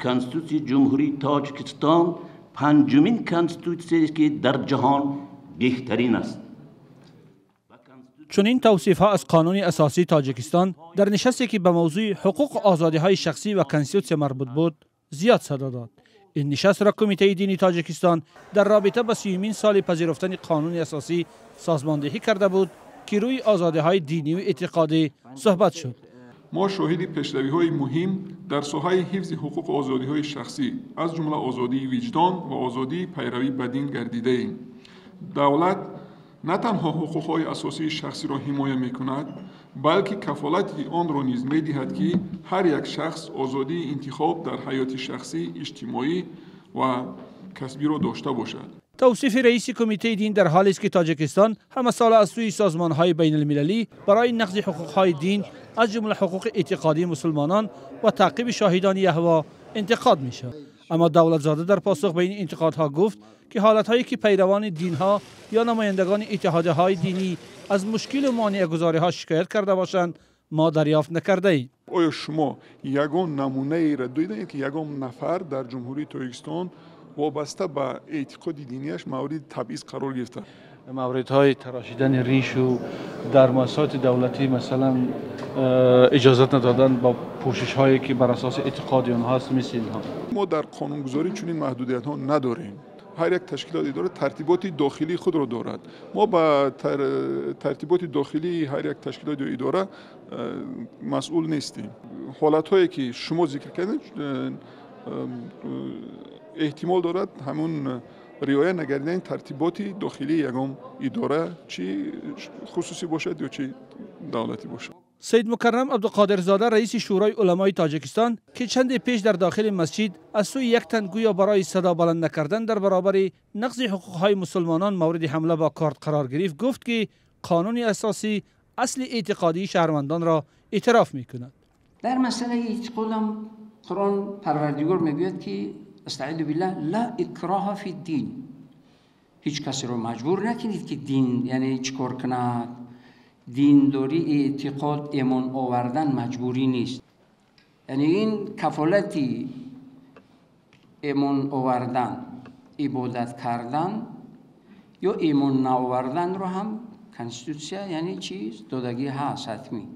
کنستیتوسی جمهوری تاجیکستان پنجمین کنستیتوسی است که در جهان بهترین است. چون این توصیف ها از قانون اساسی تاجیکستان در نشستی که به موضوع حقوق و آزادی های شخصی و کنستیتوسی مربوط بود زیاد صدا داد. این نشست را کمیته دینی تاجیکستان در رابطه با 30مین سال پذیرفتن قانون اساسی سازماندهی کرده بود که روی آزادی های دینی و اعتقادی صحبت شد. ما شاهد پیشروی‌های مهم در ساحه حفظ حقوق و آزادی‌های شخصی از جمله آزادی وجدان و آزادی پیروی به دین گردیده ایم. دولت نه تنها حقوق‌های اساسی شخصی را حمایت می‌کند، بلکه کفالت آن را نیز می‌دهد که هر یک شخص آزادی انتخاب در حیات شخصی، اجتماعی و کسبی را داشته باشد. توصیف رئیس کمیته دین در حالی است که تاجیکستان همه ساله از سوی سازمان‌های بین المللی برای نقض حقوق‌های دین از جمله حقوق اعتقادی مسلمانان و تعقیب شاهدان یهوه انتقاد می‌شود. اما دولت زاده در پاسخ به این انتقادها گفت که حالت‌هایی که پیروان دین‌ها یا نمایندگان اتحادیه‌های دینی از مشکل و مانع‌گذاری‌ها شکایت کرده باشند ما دریافت نکرده ایم. آیا شما یگان نمونه ای را دیدید که یگان نفر در جمهوری تاجیکستان وابسته به اعتقاد دینیش مورد تبعیض قرار گرفته؟ موردهای تراشیدن ریش و در مؤسسات دولتی مثلا اجازت ندادن با پوشش هایی که بر اساس اعتقاد آنها است مثل اینها. ما در قانونگذاری چنین محدودیت ها نداریم. هر یک تشکیلات اداره ترتیبات داخلی خود را دارد. ما با ترتیبات داخلی هر یک تشکیلات اداره مسئول نیستیم. حالت هایی که شما ذکر کردید احتمال دارد همون رعایت نکردن ترتیبات داخلی یگان اداره چی خصوصی باشد یا چی دولتی باشد. سید مکرم عبدالقادرزاده رئیس شورای علمای تاجیکستان که چند پیش در داخل مسجد از سوی یک تن گویا برای صدا بلند نکردن در برابر نقض حقوق‌های مسلمانان مورد حمله با کارت قرار گرفت گفت که قانون اساسی اصل اعتقادی شهروندان را اعتراف می‌کند. در مسئله اعتقادم قرآن پروردگار میگوید که استعیذ بالله لا اکراه فی الدین. هیچ کسی رو مجبور نکنید که دین یعنی چیکار کند. دینداری اعتقاد ایمان آوردن مجبوری نیست. یعنی این کفالتی ایمان آوردن، عبادت کردن یا ایمان نآوردن رو هم کنستیتوسیا یعنی چیز دادگی هست حتمی.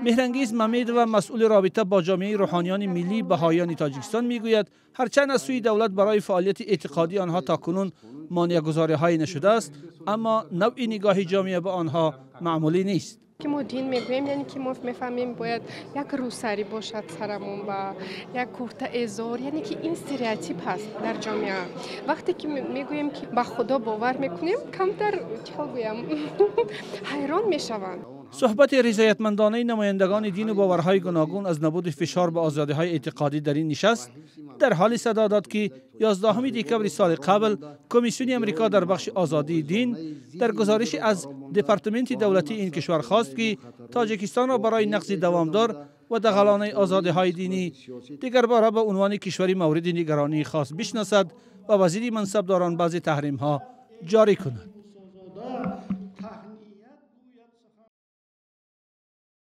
مهرانگیز ممید و مسئول رابطه با جامعه روحانیان ملی بهایان تاجیکستان میگوید هرچند از سوی دولت برای فعالیت اعتقادی آنها تاکنون مانع‌گذاری‌هایی نشده است اما نوع نگاه جامعه به آنها معمولی نیست. که ما دین میگوییم یعنی که ما میفهمیم باید یک روسری باشد سرمون و یک کرته ازار یعنی که این استریوتیپ هست در جامعه. وقتی که میگوییم که به خدا باور میکنیم کمتر چه گویم حیران میشوند. صحبت رضایتمندانه نمایندگان دین و باورهای گوناگون از نبود فشار به آزادی‌های اعتقادی در این نشست در حال صدا داد که 11 دکبر سال قبل کمیسیون امریکا در بخش آزادی دین در گزارش از دپارتمنت دولتی این کشور خواست که تاجیکستان را برای نقض دوامدار و دغلانه آزادی‌های دینی دیگر باره به عنوان کشوری مورد نگرانی خاص بشناسد و وزیر منصبداران بعضی تحریم‌ها جاری کند.